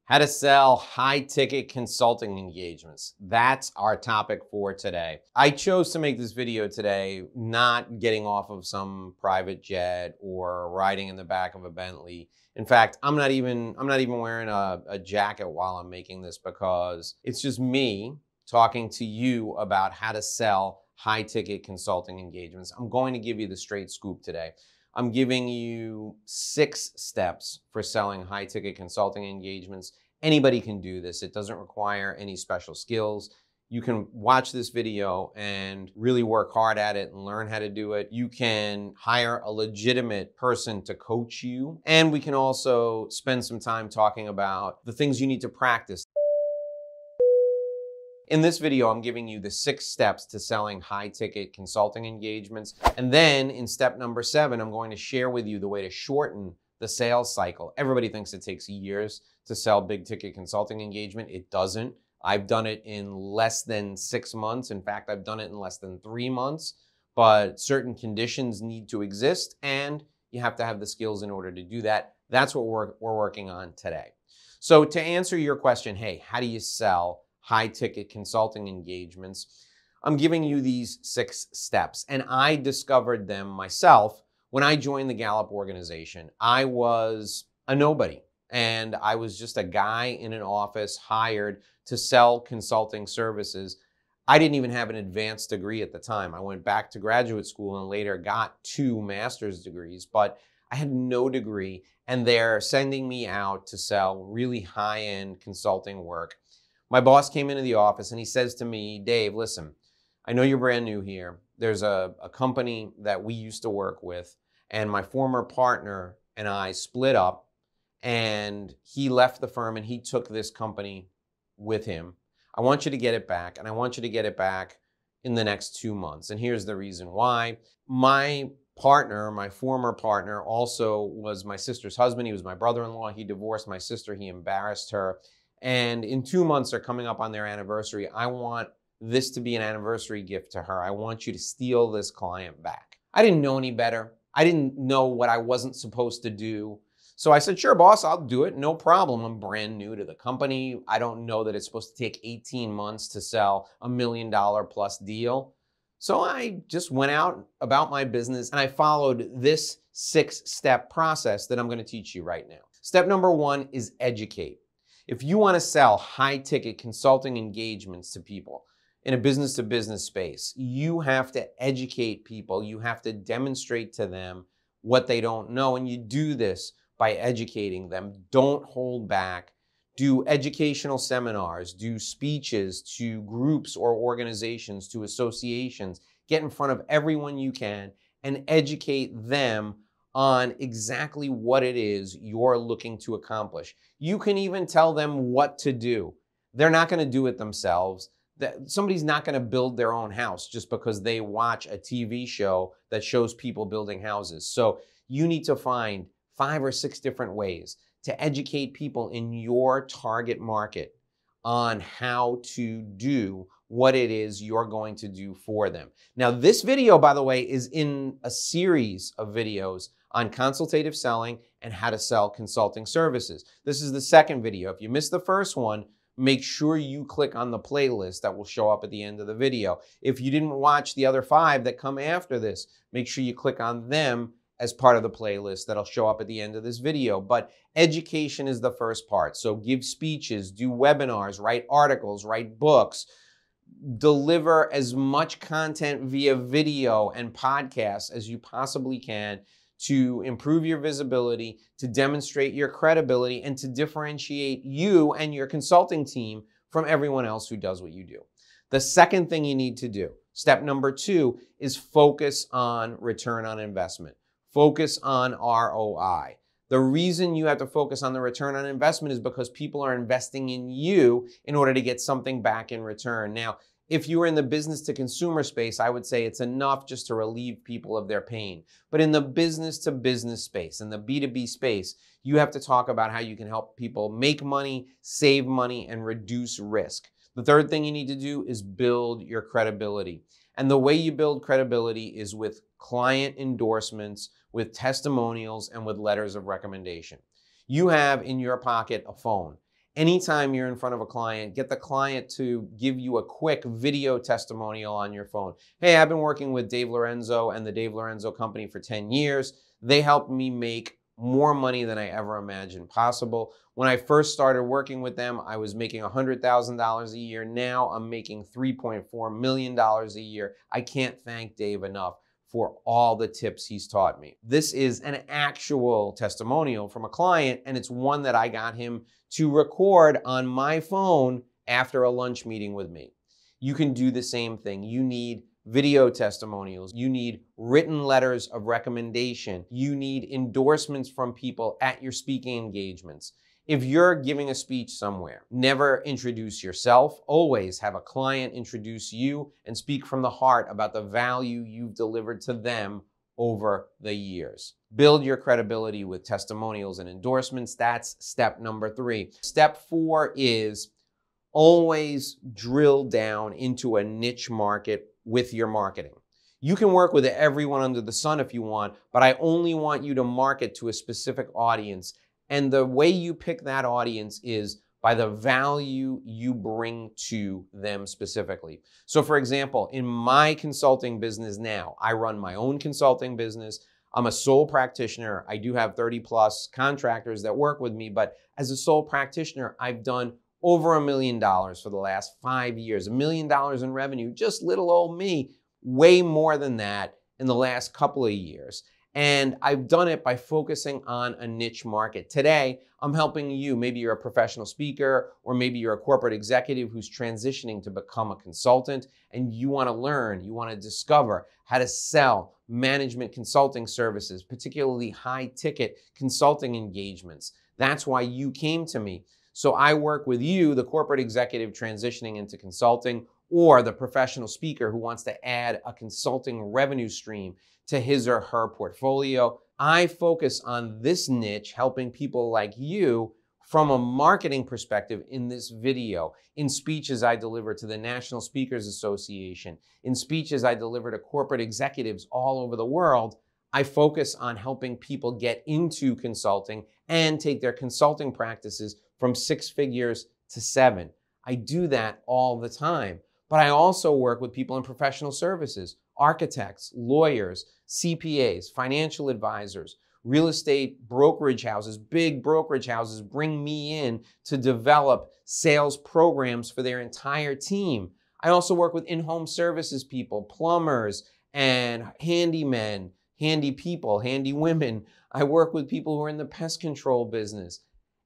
How to sell high-ticket consulting engagements. That's our topic for today. I chose to make this video today not getting off of some private jet or riding in the back of a Bentley. In fact, I'm not even wearing a jacket while I'm making this because it's just me talking to you about how to sell high-ticket consulting engagements. I'm going to give you the straight scoop today. I'm giving you 6 steps for selling high-ticket consulting engagements. Anybody can do this. It doesn't require any special skills. You can watch this video and really work hard at it and learn how to do it. You can hire a legitimate person to coach you. And we can also spend some time talking about the things you need to practice. In this video, I'm giving you the 6 steps to selling high-ticket consulting engagements. And then in step number 7, I'm going to share with you the way to shorten the sales cycle. Everybody thinks it takes years to sell big-ticket consulting engagement. It doesn't. I've done it in less than 6 months. In fact, I've done it in less than 3 months. But certain conditions need to exist, and you have to have the skills in order to do that. That's what we're working on today. So to answer your question, hey, how do you sell high-ticket consulting engagements? I'm giving you these 6 steps, and I discovered them myself when I joined the Gallup organization. I was a nobody, and I was just a guy in an office hired to sell consulting services. I didn't even have an advanced degree at the time. I went back to graduate school and later got 2 master's degrees, but I had no degree, and they're sending me out to sell really high-end consulting work. My boss came into the office and he says to me, Dave, listen, I know you're brand new here. There's a company that we used to work with, and my former partner and I split up, and he left the firm and he took this company with him. I want you to get it back, and I want you to get it back in the next 2 months. And here's the reason why. My partner, my former partner, also was my sister's husband. He was my brother-in-law. He divorced my sister. He embarrassed her. And in 2 months, they're coming up on their anniversary. I want this to be an anniversary gift to her. I want you to steal this client back. I didn't know any better. I didn't know what I wasn't supposed to do. So I said, sure, boss, I'll do it. No problem. I'm brand new to the company. I don't know that it's supposed to take 18 months to sell $1 million plus deal. So I just went out about my business and I followed this 6-step process that I'm going to teach you right now. Step number 1 is educate. If you want to sell high-ticket consulting engagements to people in a business-to-business space, you have to educate people. You have to demonstrate to them what they don't know, and you do this by educating them. Don't hold back. Do educational seminars, do speeches to groups or organizations, to associations. Get in front of everyone you can and educate them on exactly what it is you're looking to accomplish. You can even tell them what to do. They're not going to do it themselves. Somebody's not going to build their own house just because they watch a TV show that shows people building houses. So you need to find 5 or 6 different ways to educate people in your target market on how to do what it is you're going to do for them. Now, this video, by the way, is in a series of videos on consultative selling and how to sell consulting services. This is the second video. If you missed the first one, make sure you click on the playlist that will show up at the end of the video. If you didn't watch the other 5 that come after this, make sure you click on them as part of the playlist that'll show up at the end of this video. But education is the first part. So give speeches, do webinars, write articles, write books, deliver as much content via video and podcasts as you possibly can to improve your visibility, to demonstrate your credibility, and to differentiate you and your consulting team from everyone else who does what you do. The second thing you need to do, step number 2, is focus on return on investment. Focus on ROI. The reason you have to focus on the return on investment is because people are investing in you in order to get something back in return. Now, if you were in the business to consumer space, I would say it's enough just to relieve people of their pain. But in the business to business space, in the B2B space, you have to talk about how you can help people make money, save money, and reduce risk. The third thing you need to do is build your credibility. And the way you build credibility is with client endorsements, with testimonials, and with letters of recommendation. You have in your pocket a phone. Anytime you're in front of a client, get the client to give you a quick video testimonial on your phone. Hey, I've been working with Dave Lorenzo and the Dave Lorenzo Company for 10 years. They helped me make more money than I ever imagined possible. When I first started working with them, I was making $100,000 a year. Now I'm making $3.4 million a year. I can't thank Dave enough for all the tips he's taught me. This is an actual testimonial from a client, and it's one that I got him to record on my phone after a lunch meeting with me. You can do the same thing. You need video testimonials. You need written letters of recommendation. You need endorsements from people at your speaking engagements. If you're giving a speech somewhere, never introduce yourself. Always have a client introduce you and speak from the heart about the value you've delivered to them over the years. Build your credibility with testimonials and endorsements. That's step number 3. Step 4 is always drill down into a niche market with your marketing. You can work with everyone under the sun if you want, but I only want you to market to a specific audience. And the way you pick that audience is by the value you bring to them specifically. So for example, in my consulting business now, I run my own consulting business. I'm a sole practitioner. I do have 30 plus contractors that work with me, but as a sole practitioner, I've done over $1 million for the last 5 years, $1 million in revenue, just little old me, way more than that in the last couple of years. And I've done it by focusing on a niche market. Today, I'm helping you. Maybe you're a professional speaker, or maybe you're a corporate executive who's transitioning to become a consultant, and you want to learn, you want to discover how to sell management consulting services, particularly high-ticket consulting engagements. That's why you came to me. So I work with you, the corporate executive transitioning into consulting, or the professional speaker who wants to add a consulting revenue stream to his or her portfolio. I focus on this niche, helping people like you from a marketing perspective in this video, in speeches I deliver to the National Speakers Association, in speeches I deliver to corporate executives all over the world. I focus on helping people get into consulting and take their consulting practices from 6 figures to 7. I do that all the time. But I also work with people in professional services, architects, lawyers, CPAs, financial advisors, real estate brokerage houses. Big brokerage houses bring me in to develop sales programs for their entire team. I also work with in-home services people, plumbers and handymen, handy people, handy women. I work with people who are in the pest control business.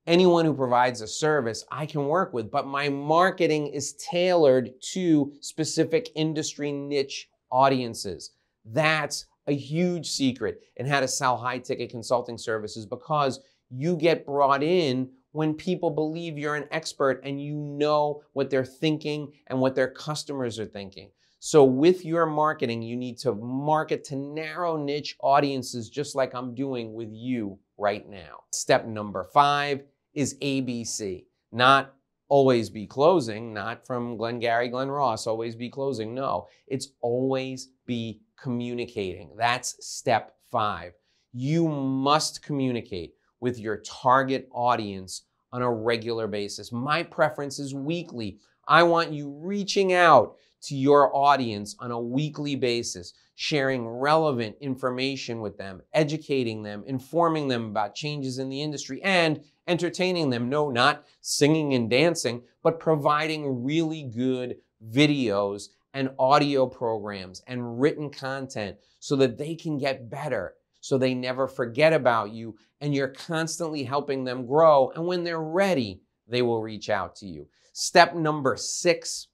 Anyone who provides a service I can work with, but my marketing is tailored to specific industry niche audiences. That's a huge secret in how to sell high-ticket consulting services, because you get brought in when people believe you're an expert and you know what they're thinking and what their customers are thinking. So with your marketing, you need to market to narrow niche audiences, just like I'm doing with you right now. Step number 5 is ABC, not always be closing, not from Glengarry Glen Ross, always be closing. No, it's always be communicating. That's step 5. You must communicate with your target audience on a regular basis. My preference is weekly. I want you reaching out to your audience on a weekly basis, sharing relevant information with them, educating them, informing them about changes in the industry, and entertaining them. No, not singing and dancing, but providing really good videos and audio programs and written content so that they can get better, so they never forget about you, and you're constantly helping them grow. And when they're ready, they will reach out to you. Step number 6,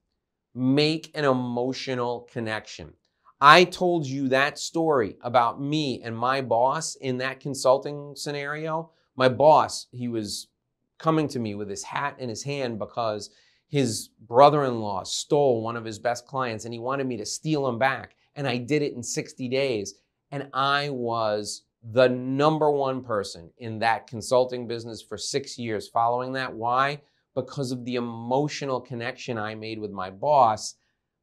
make an emotional connection. I told you that story about me and my boss in that consulting scenario. My boss, he was coming to me with his hat in his hand because his brother-in-law stole one of his best clients and he wanted me to steal him back. And I did it in 60 days. And I was the #1 person in that consulting business for 6 years following that. Why? Because of the emotional connection I made with my boss.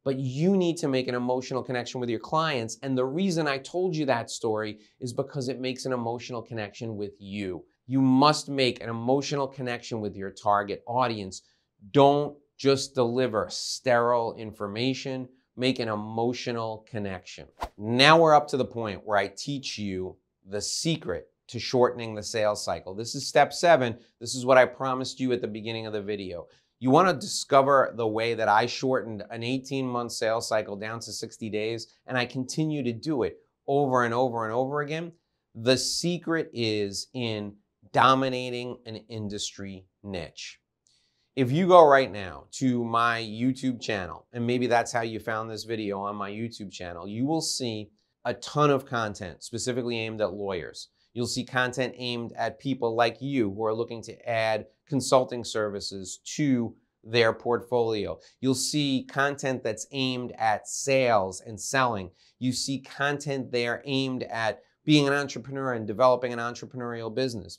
But you need to make an emotional connection with your clients. And the reason I told you that story is because it makes an emotional connection with you. You must make an emotional connection with your target audience. Don't just deliver sterile information. Make an emotional connection. Now we're up to the point where I teach you the secret to shortening the sales cycle. This is step 7. This is what I promised you at the beginning of the video. You want to discover the way that I shortened an 18-month sales cycle down to 60 days, and I continue to do it over and over and over again. The secret is in dominating an industry niche. If you go right now to my YouTube channel, and maybe that's how you found this video on my YouTube channel, you will see a ton of content specifically aimed at lawyers. You'll see content aimed at people like you who are looking to add consulting services to their portfolio. You'll see content that's aimed at sales and selling. You see content there aimed at being an entrepreneur and developing an entrepreneurial business.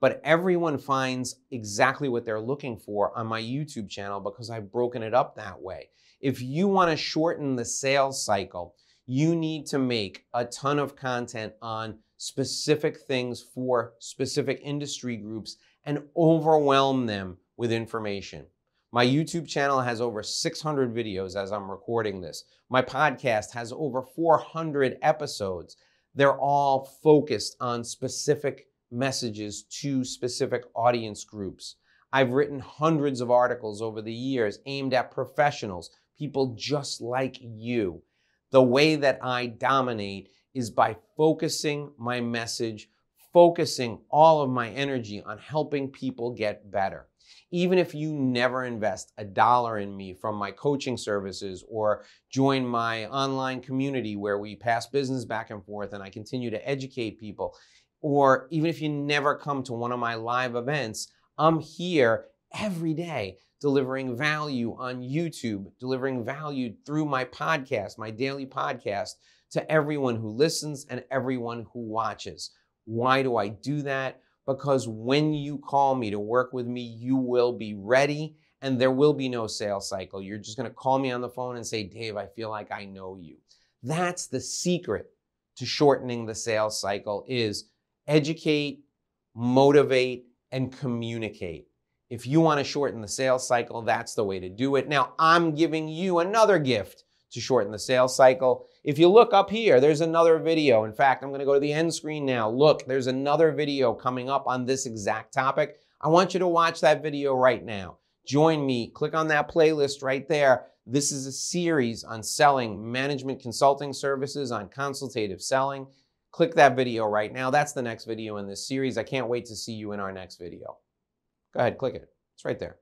But everyone finds exactly what they're looking for on my YouTube channel because I've broken it up that way. If you want to shorten the sales cycle, you need to make a ton of content on specific things for specific industry groups and overwhelm them with information. My YouTube channel has over 600 videos as I'm recording this. My podcast has over 400 episodes. They're all focused on specific messages to specific audience groups. I've written hundreds of articles over the years aimed at professionals, people just like you. The way that I dominate is by focusing my message, focusing all of my energy on helping people get better. Even if you never invest $1 in me from my coaching services or join my online community where we pass business back and forth and I continue to educate people, or even if you never come to one of my live events, I'm here every day delivering value on YouTube, delivering value through my podcast, my daily podcast, to everyone who listens and everyone who watches. Why do I do that? Because when you call me to work with me, you will be ready and there will be no sales cycle. You're just going to call me on the phone and say, Dave, I feel like I know you. That's the secret to shortening the sales cycle, is educate, motivate, and communicate. If you want to shorten the sales cycle, that's the way to do it. Now, I'm giving you another gift to shorten the sales cycle. If you look up here, there's another video. In fact, I'm going to go to the end screen now. Look, there's another video coming up on this exact topic. I want you to watch that video right now. Join me. Click on that playlist right there. This is a series on selling management consulting services, on consultative selling. Click that video right now. That's the next video in this series. I can't wait to see you in our next video. Go ahead, click it. It's right there.